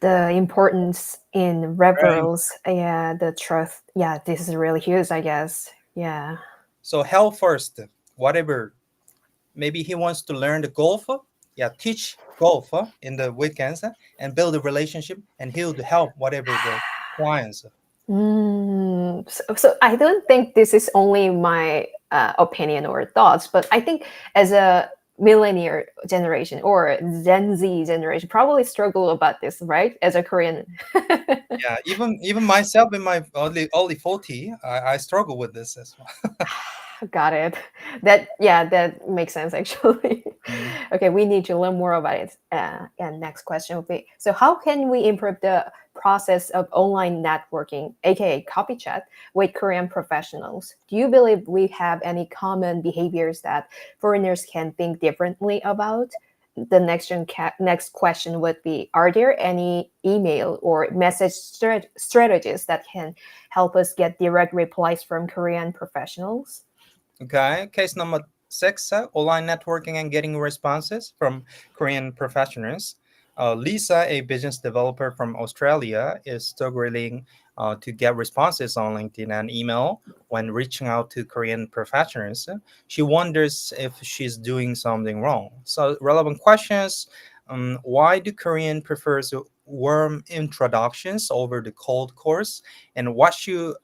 The importance in Right. referrals, the trust, this is really huge, I guess. Yeah. So help first, whatever. Maybe he wants to learn the golf. Yeah, teach golf in the weekends, and build a relationship, and he'll help whatever the clients. So I don't think this is only my opinion or thoughts, but I think as a millennial generation or Gen Z generation probably struggle about this, right? As a Korean. Yeah, even myself in my early 40, I struggle with this as well. Got it. That makes sense actually. Mm. Okay, we need to learn more about it. And next question would be: so, how can we improve the process of online networking, aka copy chat, with Korean professionals? Do you believe we have any common behaviors that foreigners can think differently about? The next question would be: are there any email or message strategies that can help us get direct replies from Korean professionals? Okay, case number 6, online networking and getting responses from Korean professionals. Lisa, a business developer from Australia, is struggling to get responses on LinkedIn and email when reaching out to Korean professionals. She wonders if she's doing something wrong. So, relevant questions: why do Korean prefers warm introductions over the cold course? And what should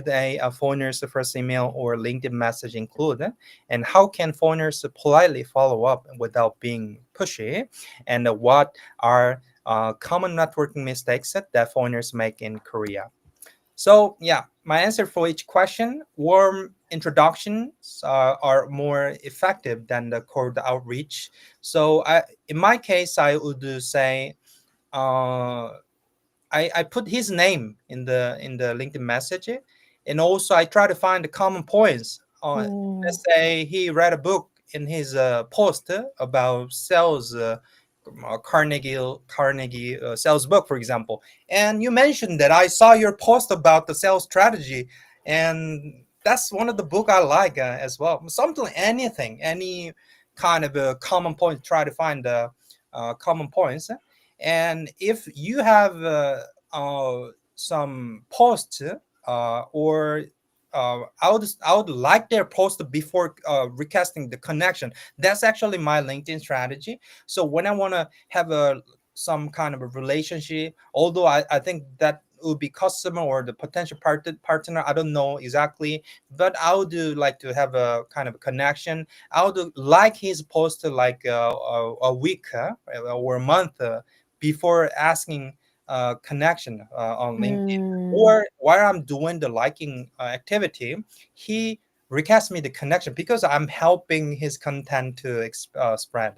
a foreigner's first email or LinkedIn message include? And how can foreigners politely follow up without being pushy? And what are common networking mistakes that foreigners make in Korea? So, yeah, my answer for each question: warm introductions are more effective than the cold outreach. So, in my case, I would say, uh, I put his name in the LinkedIn message, and also I try to find the common points. Mm, Let's say he read a book in his post about sales, Carnegie sales book, for example. And you mentioned that I saw your post about the sales strategy, and that's one of the book I like as well. Something, anything, any kind of a common point. Try to find the common points. And if you have some posts or I would like their post before recasting the connection. That's actually my LinkedIn strategy. So when I want to have a some kind of a relationship, although I think that would be customer or the potential partner, I don't know exactly, but I would do like to have a kind of connection. I would like his post like a week or a month before asking connection on LinkedIn. mm. Or while I'm doing the liking activity, he recasts me the connection because I'm helping his content to spread.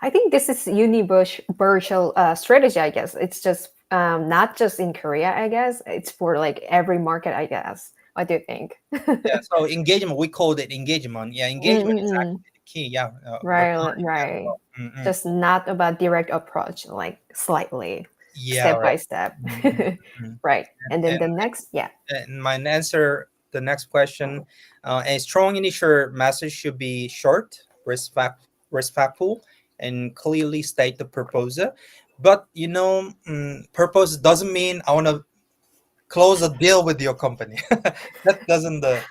I think this is universal strategy. I guess it's just not just in Korea. I guess it's for like every market. I guess. What do you think? Yeah, so engagement, we called it engagement. Yeah, engagement is Mm-mm-mm. actually the key. Yeah, Right, replying as right. well. Mm-mm. Just not about direct approach, like slightly, Yeah, step right. by step. Mm-mm. Right. And then And, the next, yeah. and my answer, the next question, a strong initial message should be short, respectful, and clearly state the purpose. But purpose doesn't mean I want to close a deal with your company. That doesn't the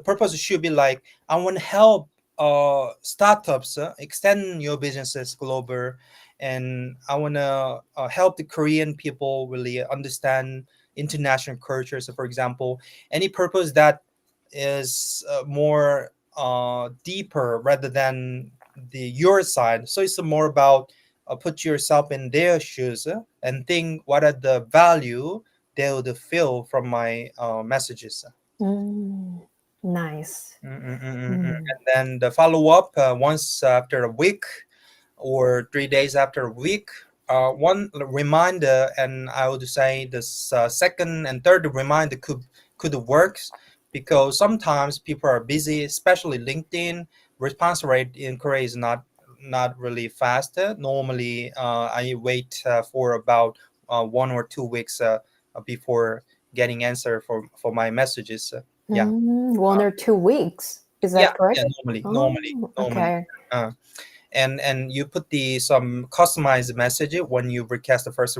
purpose should be like I want to help startups extend your businesses global, and I want to help the Korean people really understand international culture. So, for example, any purpose that is more deeper rather than the your side. So it's more about put yourself in their shoes and think what are the value they would feel from my messages. Mm, nice. Mm. And then the follow up once after a week or 3 days after a week. One reminder, and I would say this second and third reminder could work because sometimes people are busy, especially LinkedIn. Response rate in Korea is not really fast. Normally, I wait for about 1 or 2 weeks before getting answer for my messages. Yeah, Mm, 1 or 2 weeks. Is yeah, that correct? yeah. Oh, Normally. okay. Uh, and you put the some customized message when you request the first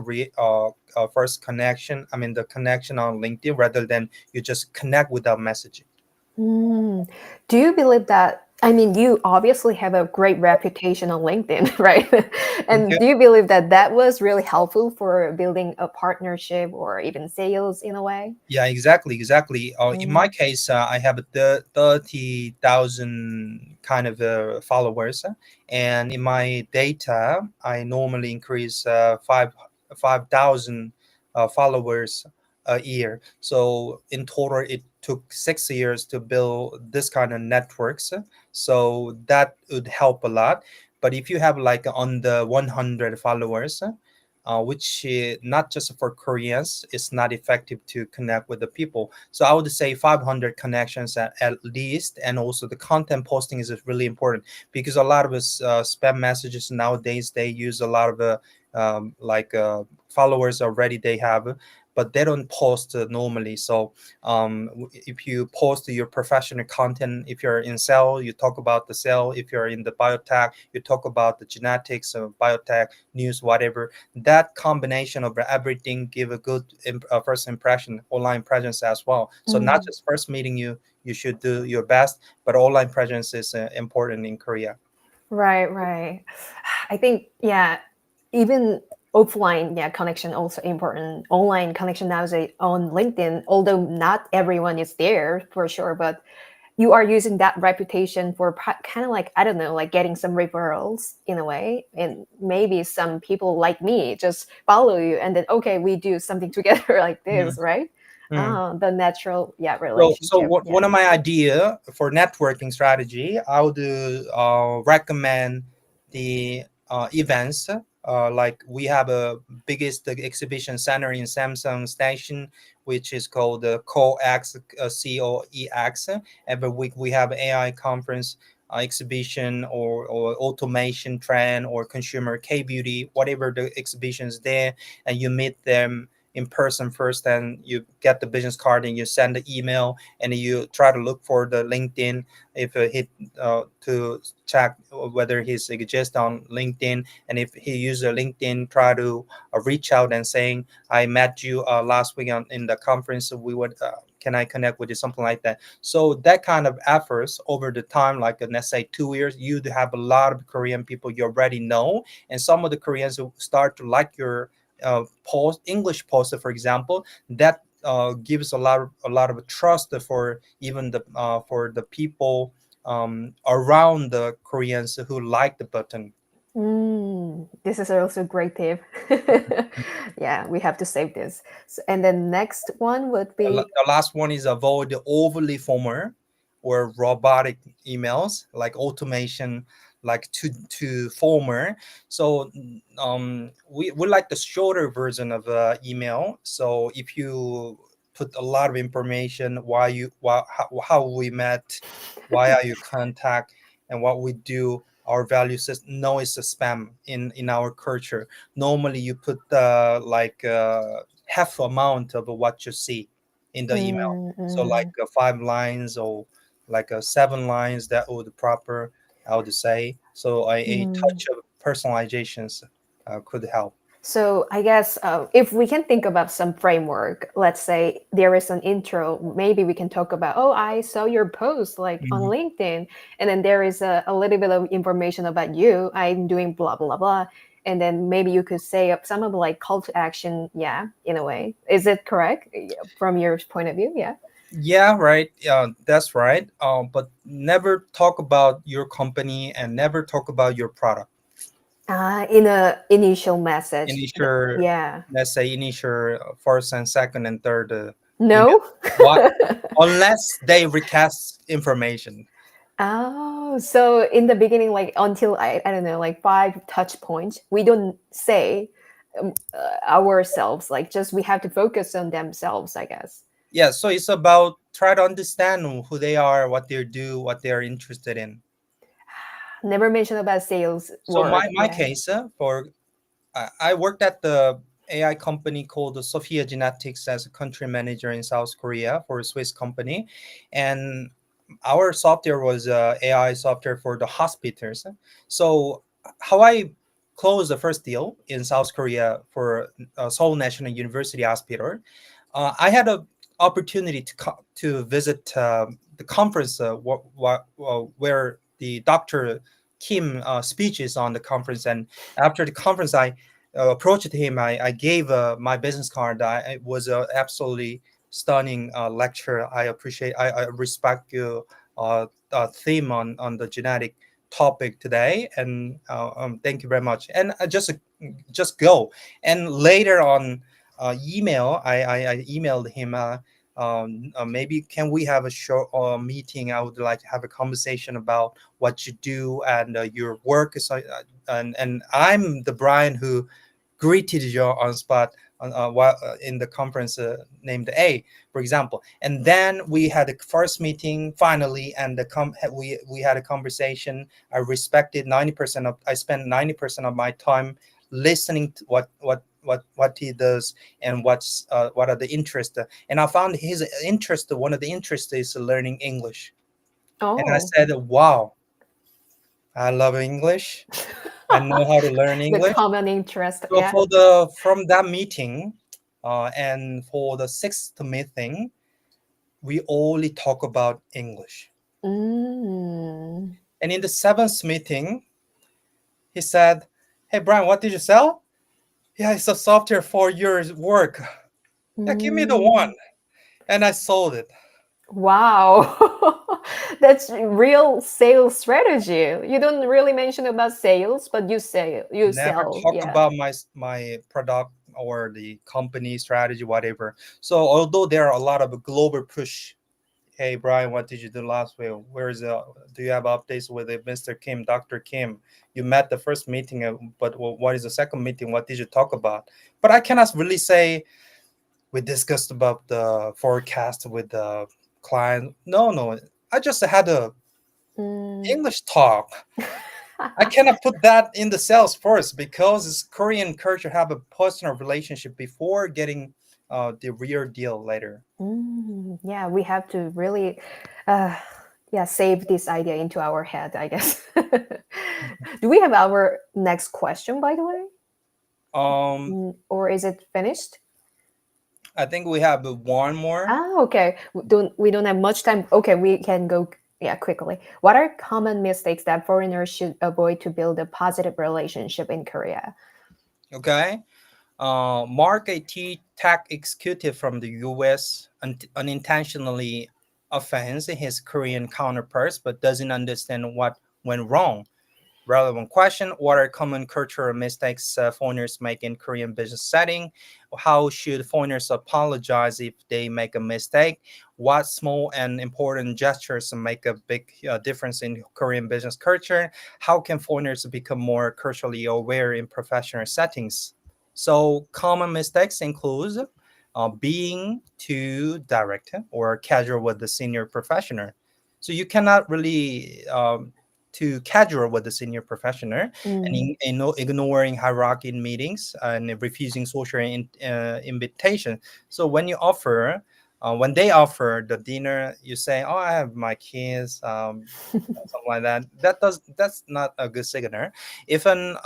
connection. I mean the connection on LinkedIn rather than you just connect without messaging. Mm. Do you believe that? I mean, you obviously have a great reputation on LinkedIn, right? And Okay. do you believe that that was really helpful for building a partnership or even sales in a way? Yeah, exactly. In my Mm. case, I have 30,000 kind of followers, and in my data, I normally increase 5,000 followers a year. So in total, it took 6 years to build this kind of networks. So that would help a lot. But if you have like on the 100 followers, which not just for Koreans, it's not effective to connect with the people. So I would say 500 connections at least, and also the content posting is really important because a lot of us spam messages nowadays they use a lot of followers already they have, but they don't post normally. So if you post your professional content, if you're in cell, you talk about the cell. If you're in the biotech, you talk about the genetics of biotech news, whatever. That combination of everything give a good first impression, online presence as well. So not Mm. just first meeting you should do your best, but online presence is important in Korea. Right, right. I think, yeah, even offline, yeah, connection also important. Online connection nowadays on LinkedIn, although not everyone is there for sure, but you are using that reputation for kind of like, I don't know, like getting some referrals in a way. And maybe some people like me just follow you and then, okay, we do something together like this, right? Mm. The natural, yeah, So relationship. Yeah. one of my idea for networking strategy, I would recommend the events. Like we have a biggest exhibition center in Samsung Station, which is called the COEX, COEX. Every week we have AI conference exhibition or automation trend or consumer K beauty, whatever the exhibitions there, and you meet them in person first, and you get the business card and you send the email and you try to look for the LinkedIn if hit to check whether he's exist on LinkedIn, and if he uses LinkedIn try to reach out and saying I met you last week in the conference, we would can I connect with you, something like that. So that kind of efforts over the time, like let's say 2 years, you have a lot of Korean people you already know, and some of the Koreans who start to like your post English poster, for example, that gives a lot of trust for even the for the people around the Koreans who like the button. This is also a great tip. Yeah, we have to save this. So, and then next one would be The last one is avoid the overly formal or robotic emails, like automation, like to former. So we like the shorter version of email. So if you put a lot of information, how we met, why are you contact, and what we do, our value system. No, it's a spam in our culture. Normally you put half amount of what you see in the email. mm, So like mm, 5 lines or like 7 lines, that would proper, I would say. So a mm. touch of personalizations could help. So I guess if we can think about some framework, let's say there is an intro, maybe we can talk about, oh, I saw your post like on Mhm. LinkedIn, and then there is a little bit of information about you. I'm doing blah blah blah, and then maybe you could say some of like call to action. Yeah, in a way, is it correct from your point of view? Yeah. Yeah, right. Yeah, that's right. But never talk about your company and never talk about your product. In a initial message. Initial, Yeah. let's say initial first and second and third email. No. What? Unless they request information. Oh, so in the beginning, like until I don't know, like five touch points, we don't say ourselves. Like just we have to focus on themselves, I guess. Yeah, so it's about try to understand who they are, what they do, what they are interested in. Never mention about sales So word. my Yeah. case for I worked at the AI company called Sophia Genetics as a country manager in South Korea for a Swiss company, and our software was AI software for the hospitals. So how I closed the first deal in South Korea for Seoul National University Hospital, I had a opportunity to visit the conference where the Dr. Kim speeches on the conference, and after the conference, I approached him. I gave my business card. It was absolutely stunning lecture. I appreciate. I respect your theme on the genetic topic today, and thank you very much. And just go. And later on email, I emailed him. maybe can we have a short meeting? I would like to have a conversation about what you do and your work. So, and I'm the Brian who greeted you on spot while in the conference named A, for example. And then we had the first meeting finally, and we had a conversation. I respected 90% of. I spent 90% of my time listening to what he does and what are the interests. And I found his interest. One of the interests is learning English. And I Oh. said, "Wow, I love English. I know how to learn The English." common interest. So Yeah. for the from that meeting, and for the sixth meeting, we only talk about English. Mm. And in the seventh meeting, he said, "Hey Brian, what did you sell?" "Yeah, it's a software for your work." "Yeah, give me the one." Mm. And I sold it. Wow. That's real sales strategy. You don't really mention about sales, but you Never sell. talk Yeah. about my product or the company strategy, whatever. So although there are a lot of global push, "Hey Brian, what did you do last week? Where is do you have updates with Mr. Kim, Dr. Kim? You met the first meeting, but what is the second meeting? What did you talk about?" But I cannot really say we discussed about the forecast with the client. No, no. I just had a Mm. English talk. I cannot put that in the sales first because it's Korean culture have a personal relationship before getting the real deal later. Yeah, we have to really, uh, yeah, save this idea into our head, I guess. Do we have our next question, by the way? Um, Or is it finished? I think we have one more. Ah, okay. We don't have much time. Okay, we can go, yeah, quickly. What are common mistakes that foreigners should avoid to build a positive relationship in Korea? Okay. Mark, a tech executive from the US, unintentionally offends his Korean counterparts but doesn't understand what went wrong. Relevant question: what are common cultural mistakes foreigners make in Korean business setting? How should foreigners apologize if they make a mistake? What small and important gestures make a big difference in Korean business culture? How can foreigners become more culturally aware in professional settings? So common mistakes include being too direct or casual with the senior professional. So you cannot really too casual with the senior professional, and Mm. ignoring hierarchy in meetings and refusing social invitation. So when they offer the dinner, you say, "Oh, I have my kids," something like that. That's not a good signal. If an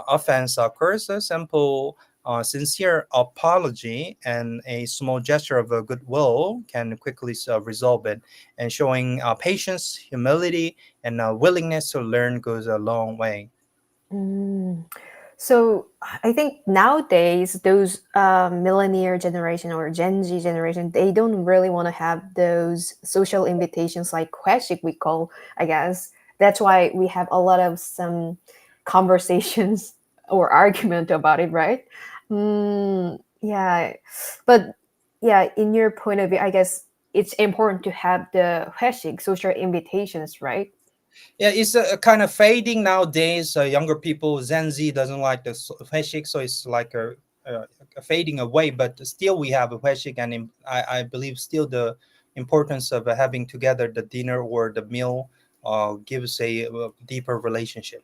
offense occurs, a simple sincere apology and a small gesture of goodwill can quickly resolve it. And showing patience, humility, and willingness to learn goes a long way. Mm. So I think nowadays those millennial generation or Gen Z generation, they don't really want to have those social invitations like kwashik we call, I guess. That's why we have a lot of some conversations or argument about it, right? Yeah, but yeah, in your point of view, I guess it's important to have the kwashik social invitations, right? Yeah, it's a kind of fading nowadays. Younger people, Gen Z doesn't like the heshik, so it's like a fading away. But still, we have a heshik, and I believe still the importance of having together the dinner or the meal gives a deeper relationship.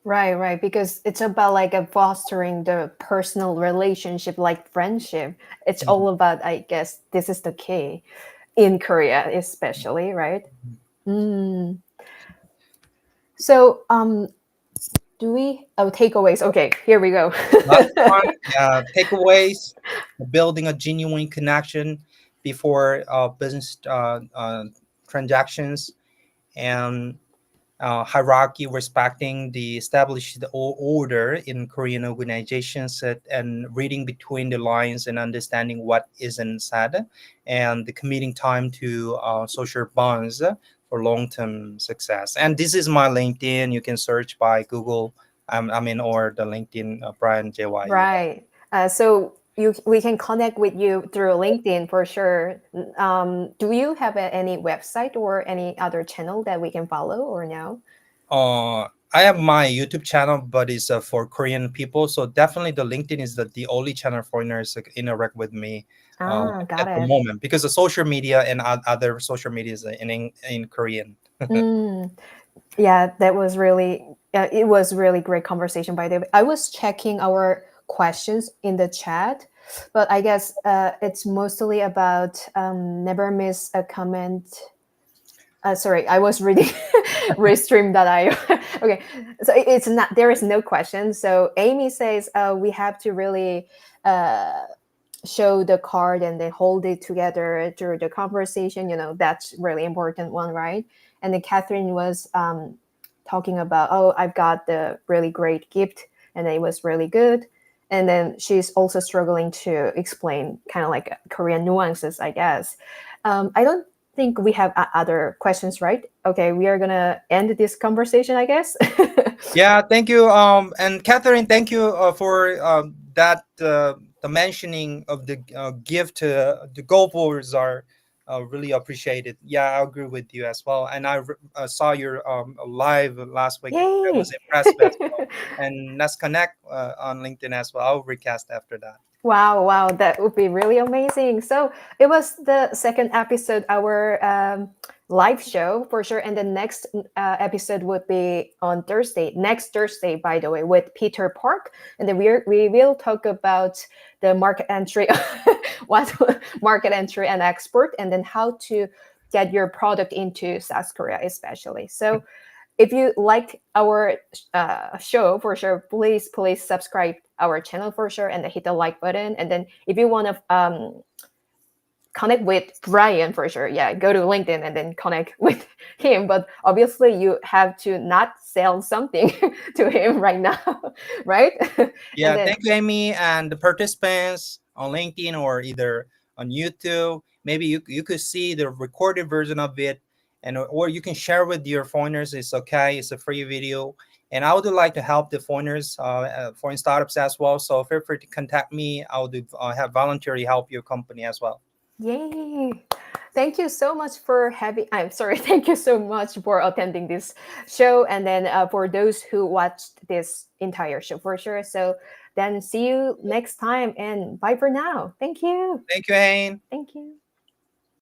Right, right. Because it's about like a fostering the personal relationship, like friendship. It's Mhm. all about, I guess, this is the key in Korea, especially, right? Mm. So, do we? Oh, takeaways. Okay, here we go. Last one, takeaways: building a genuine connection before business transactions, and hierarchy, respecting the established order in Korean organizations, and reading between the lines and understanding what isn't said, and the committing time to social bonds for long-term success. And this is my LinkedIn. You can search by Google, or the LinkedIn Brian JY. Right. So we can connect with you through LinkedIn for sure. Do you have any website or any other channel that we can follow or no? I have my YouTube channel, but it's for Korean people. So definitely the LinkedIn is the only channel foreigners interact with me Got at the it. moment, because the social media and other social media is in Korean. Mm, yeah, that was really it was really great conversation by the way. I was checking our questions in the chat, but I guess it's mostly about never miss a comment. Sorry, I was reading restream that I okay. So it's not there is no question. So Amy says we have to really uh, show the card and then hold it together through the conversation. That's really important one, right? And then Catherine was talking about, oh, I've got the really great gift and it was really good. And then she's also struggling to explain kind of like Korean nuances, I guess. I don't think we have other questions, right? Okay, we are gonna end this conversation, I guess. Yeah, thank you. And Catherine, thank you for that. The mentioning of the gift. The goals are really appreciated. Yeah, I agree with you as well. And saw your live last week. I was Yay! impressed as well. And let's connect on LinkedIn as well. I'll recast after that. Wow, wow, that would be really amazing. So it was the second episode, our live show for sure. And the next episode would be on Thursday, next Thursday, by the way, with Peter Park. And then we will talk about the market entry, what market entry and export, and then how to get your product into South Korea, especially. So if you liked our show for sure, please subscribe our channel for sure and hit the like button. And then if you want to connect with Brian for sure, yeah, go to LinkedIn and then connect with him. But obviously you have to not sell something to him right now, right? And Yeah, then thank you, Amy, and the participants on LinkedIn or either on YouTube. Maybe you could see the recorded version of it, and or you can share with your foreigners. It's okay. It's a free video, and I would like to help the foreign startups as well. So feel free to contact me. I would have voluntarily help your company as well. yay. Thank you so much for having, I'm sorry, thank you so much for attending this show. And then for those who watched this entire show for sure. So then see you next time and bye for now. Thank you. Thank you, Hyein. Thank you.